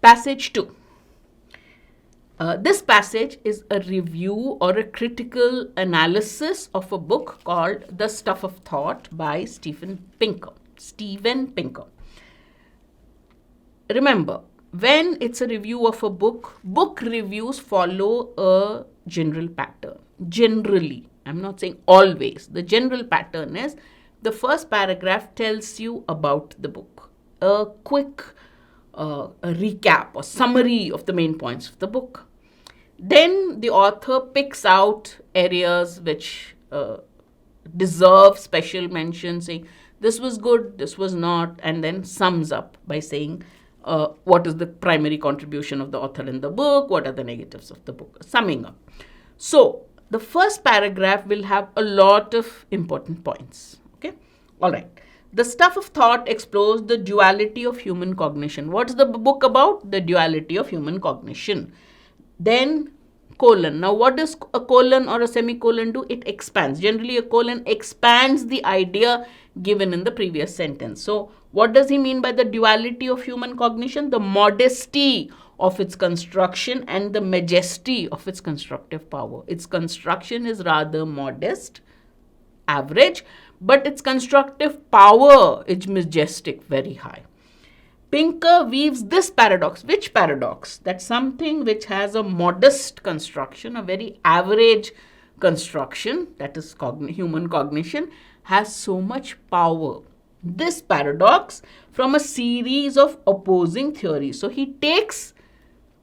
Passage 2. This passage is a review or a critical analysis of a book called The Stuff of Thought by Steven Pinker. Remember, when it's a review of a book reviews follow a general pattern. Generally, I'm not saying always. The general pattern is the first paragraph tells you about the book. A quick a recap or summary of the main points of the book. Then the author picks out areas which deserve special mention, saying this was good, this was not, and then sums up by saying what is the primary contribution of the author in the book, what are the negatives of the book, summing up. So the first paragraph will have a lot of important points. Okay, all right. The Stuff of Thought explores the duality of human cognition. What's the book about? The duality of human cognition. Then colon. Now what does a colon or a semicolon do? It expands. Generally a colon expands the idea given in the previous sentence. So what does he mean by the duality of human cognition? The modesty of its construction and the majesty of its constructive power. Its construction is rather modest, average, but its constructive power is majestic, very high. Pinker weaves this paradox. Which paradox? That something which has a modest construction, a very average construction, that is human cognition, has so much power. This paradox from a series of opposing theories. So he takes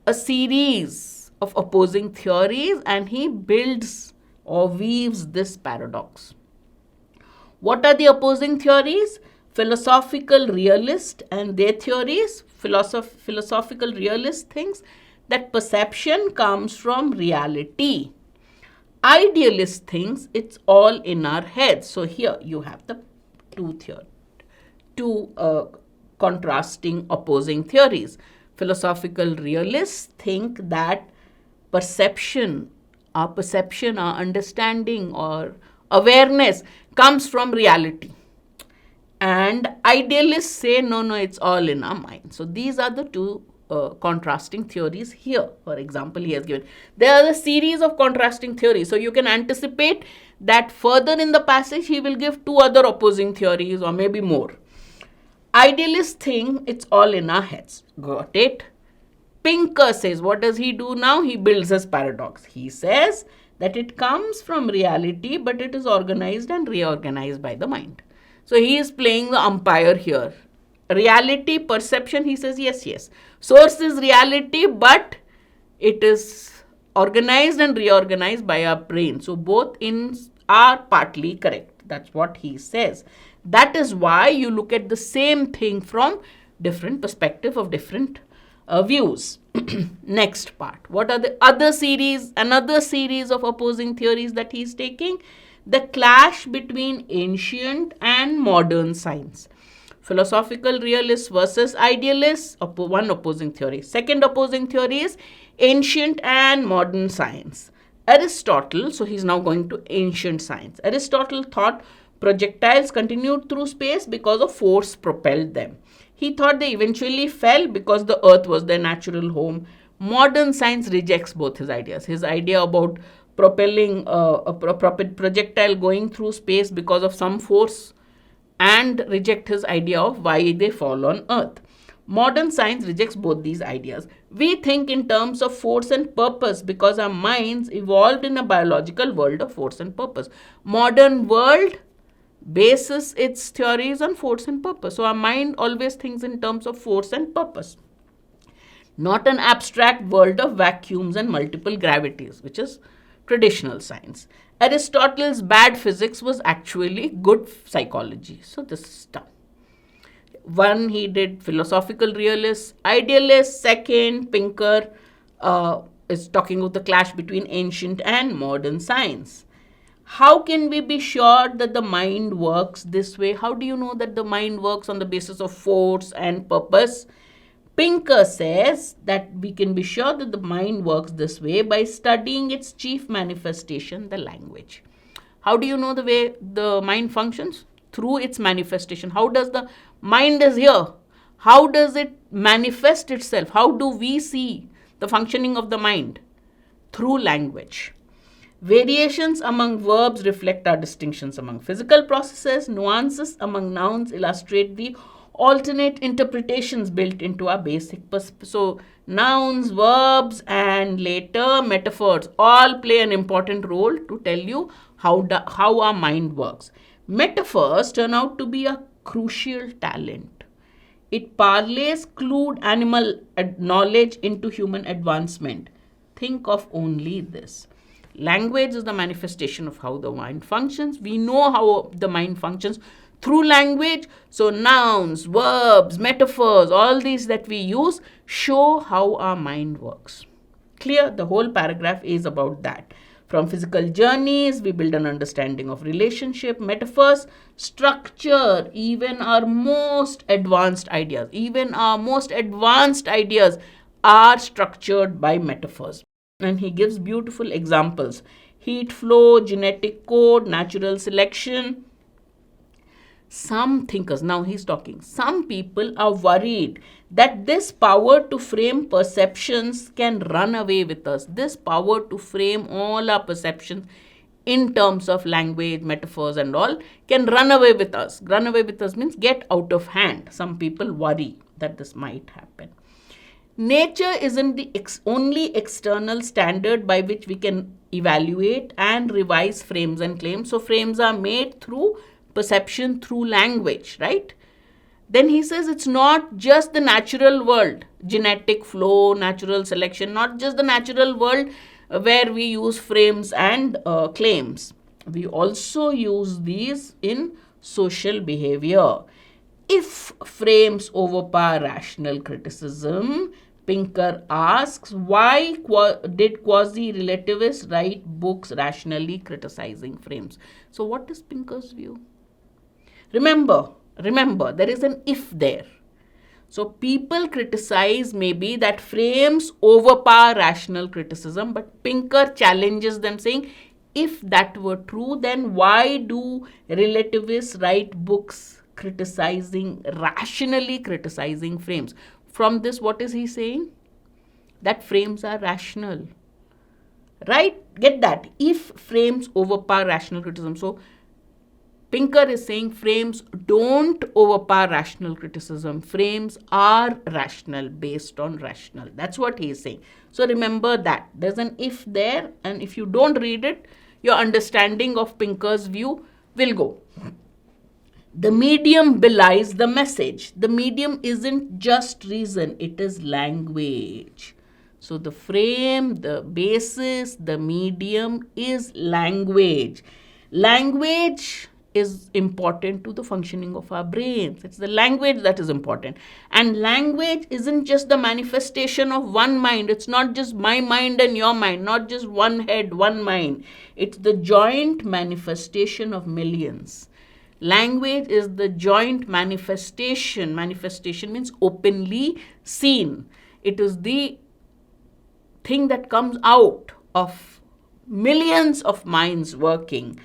a series of opposing theories and he builds or weaves this paradox. What are the opposing theories? Philosophical realist and their theories. Philosophical realist thinks that perception comes from reality. Idealist thinks it's all in our heads. So here you have the two contrasting opposing theories. Philosophical realists think that our understanding or awareness comes from reality. And idealists say, no, it's all in our mind. So these are the two contrasting theories here. For example, he has given. There are a series of contrasting theories. So you can anticipate that further in the passage, he will give two other opposing theories or maybe more. Idealists think it's all in our heads. Got it? Pinker says, what does he do now? He builds his paradox. He says that it comes from reality, but it is organized and reorganized by the mind. So he is playing the umpire here. Reality, perception, he says, yes. Source is reality, but it is organized and reorganized by our brain. So both are partly correct. That's what he says. That is why you look at the same thing from different perspective of different views. Next part. What are the another series of opposing theories that he is taking? The clash between ancient and modern science. Philosophical realists versus idealists, one opposing theory. Second opposing theory is ancient and modern science. Aristotle, so he's now going to ancient science. Aristotle thought projectiles continued through space because of force propelled them. He thought they eventually fell because the earth was their natural home. Modern science rejects both his ideas. His idea about propelling a projectile going through space because of some force, and reject his idea of why they fall on earth. Modern science rejects both these ideas. We think in terms of force and purpose because our minds evolved in a biological world of force and purpose. Modern world bases its theories on force and purpose. So our mind always thinks in terms of force and purpose. Not an abstract world of vacuums and multiple gravities, which is traditional science. Aristotle's bad physics was actually good psychology. So this is tough. One, he did philosophical realists, idealists. Second, Pinker is talking about the clash between ancient and modern science. How can we be sure that the mind works this way? How do you know that the mind works on the basis of force and purpose? Pinker says that we can be sure that the mind works this way by studying its chief manifestation, the language. How do you know the way the mind functions? Through its manifestation. How does the mind is here? How does it manifest itself? How do we see the functioning of the mind? Through language. Variations among verbs reflect our distinctions among physical processes. Nuances among nouns illustrate the alternate interpretations built into our basic so nouns, verbs, and later metaphors all play an important role to tell you how our mind works. Metaphors turn out to be a crucial talent. It parlays clued animal knowledge into human advancement. Think of only this. Language is the manifestation of how the mind functions. We know how the mind functions through language. So nouns, verbs, metaphors, all these that we use show how our mind works. Clear? The whole paragraph is about that. From physical journeys, we build an understanding of relationship, metaphors, structure, even our most advanced ideas. Even our most advanced ideas are structured by metaphors. And he gives beautiful examples. Heat flow, genetic code, natural selection. Some thinkers, now he's talking, some people are worried that this power to frame perceptions can run away with us. This power to frame all our perceptions in terms of language, metaphors and all can run away with us. Run away with us means get out of hand. Some people worry that this might happen. Nature isn't the only external standard by which we can evaluate and revise frames and claims. So frames are made through perception, through language, right? Then he says it's not just the natural world, genetic flow, natural selection, not just the natural world where we use frames and claims. We also use these in social behavior. If frames overpower rational criticism, Pinker asks, why did quasi-relativists write books rationally criticizing frames? So what is Pinker's view? Remember, there is an if there. So people criticize maybe that frames overpower rational criticism, but Pinker challenges them saying, if that were true, then why do relativists write books rationally criticizing frames? From this, what is he saying? That frames are rational. Right? Get that. If frames overpower rational criticism. So, Pinker is saying frames don't overpower rational criticism. Frames are rational, based on rational. That's what he is saying. So, remember that. There's an if there, and if you don't read it, your understanding of Pinker's view will go. The medium belies the message. The medium isn't just reason, it is language. So the frame, the basis, the medium is language. Language is important to the functioning of our brains. It's the language that is important. And language isn't just the manifestation of one mind. It's not just my mind and your mind, not just one head, one mind. It's the joint manifestation of millions. Language is the joint manifestation. Manifestation means openly seen. It is the thing that comes out of millions of minds working.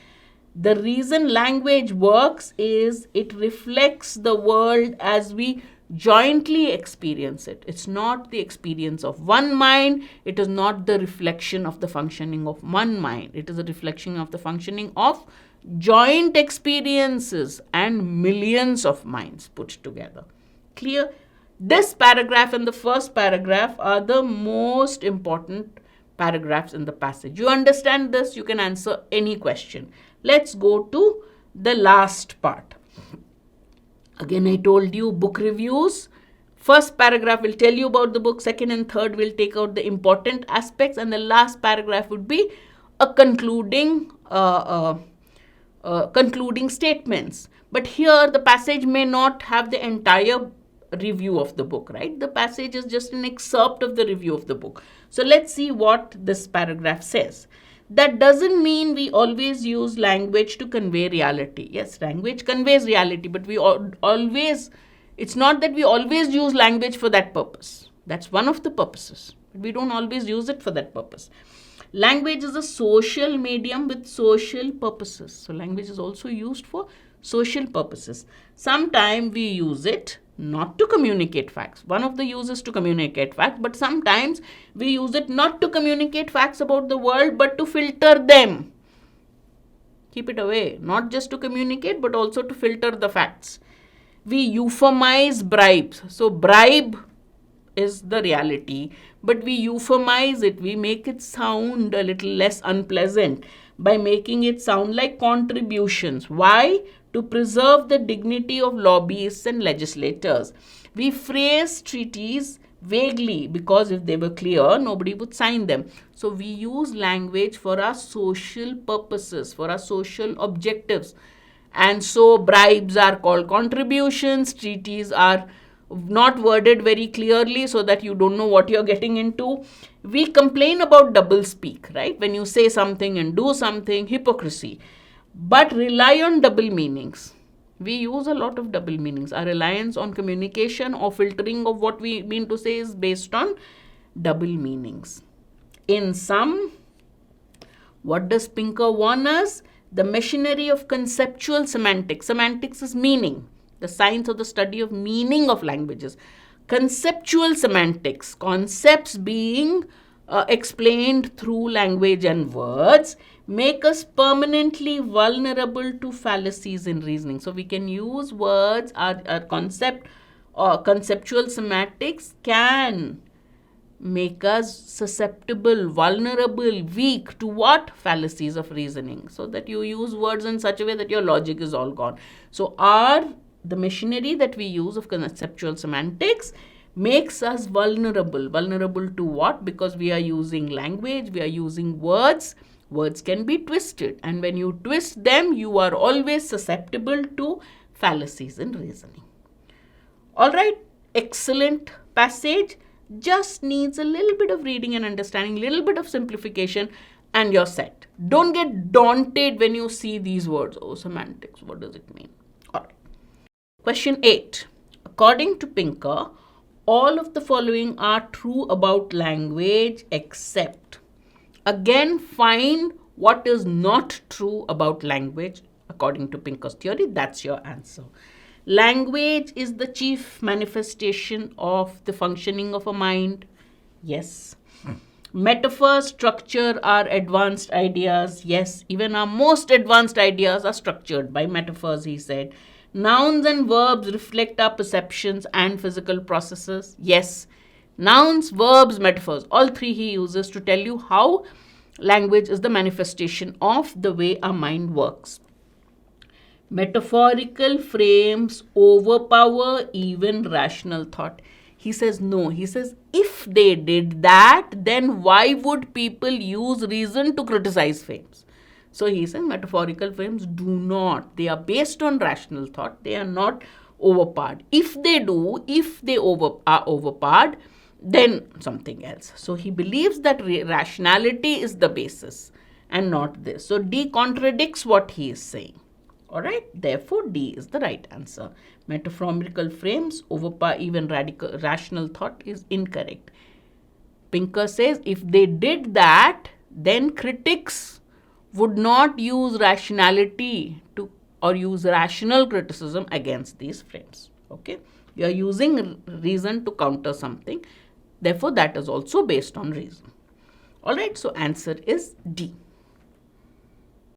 The reason language works is it reflects the world as we jointly experience it. It's not the experience of one mind. It is not the reflection of the functioning of one mind. It is a reflection of the functioning of joint experiences and millions of minds put together. Clear? This paragraph and the first paragraph are the most important paragraphs in the passage. You understand this, you can answer any question. Let's go to the last part. Again, I told you book reviews. First paragraph will tell you about the book. Second and third will take out the important aspects. And the last paragraph would be a concluding statements. But here the passage may not have the entire review of the book, right? The passage is just an excerpt of the review of the book. So let's see what this paragraph says. That doesn't mean we always use language to convey reality. Yes, language conveys reality, but it's not that we always use language for that purpose. That's one of the purposes, but we don't always use it for that purpose. Language is a social medium with social purposes. So language is also used for social purposes. Sometimes we use it not to communicate facts. One of the uses to communicate facts, but sometimes we use it not to communicate facts about the world, but to filter them. Keep it away. Not just to communicate, but also to filter the facts. We euphemize bribes. So bribe is the reality, but we euphemize it. We make it sound a little less unpleasant by making it sound like contributions. Why? To preserve the dignity of lobbyists and legislators. We phrase treaties vaguely because if they were clear, nobody would sign them. So we use language for our social purposes, for our social objectives. And so bribes are called contributions, treaties are not worded very clearly so that you don't know what you're getting into. We complain about double speak, right? When you say something and do something, hypocrisy. But rely on double meanings. We use a lot of double meanings. Our reliance on communication or filtering of what we mean to say is based on double meanings. In sum, what does Pinker warn us? The machinery of conceptual semantics. Semantics is meaning, the science or the study of meaning of languages. Conceptual semantics, concepts being explained through language and words, make us permanently vulnerable to fallacies in reasoning. So we can use words, our concept or conceptual semantics can make us susceptible, vulnerable, weak to what? Fallacies of reasoning. So that you use words in such a way that your logic is all gone. So the machinery that we use of conceptual semantics makes us vulnerable. Vulnerable to what? Because we are using language, we are using words. Words can be twisted, and when you twist them, you are always susceptible to fallacies in reasoning. All right, excellent passage. Just needs a little bit of reading and understanding, little bit of simplification, and you're set. Don't get daunted when you see these words. Oh, semantics, what does it mean? All right. Question 8. According to Pinker, all of the following are true about language except. Again, find what is not true about language according to Pinker's theory. That's your answer. Language is the chief manifestation of the functioning of a mind. Yes. Metaphors structure our advanced ideas. Yes, even our most advanced ideas are structured by metaphors, he said. Nouns and verbs reflect our perceptions and physical processes. Yes. Nouns, verbs, metaphors, all three he uses to tell you how language is the manifestation of the way our mind works. Metaphorical frames overpower even rational thought. He says no. He says if they did that, then why would people use reason to criticize frames? So he says metaphorical frames do not. They are based on rational thought. They are not overpowered. If they do, if they are overpowered, then something else. So he believes that rationality is the basis and not this. So D contradicts what he is saying. All right. Therefore, D is the right answer. Metaphorical frames overpower even rational thought is incorrect. Pinker says if they did that, then critics would not use rationality to or use rational criticism against these frames. Okay. You are using reason to counter something. Therefore, that is also based on reason. All right. So, answer is D.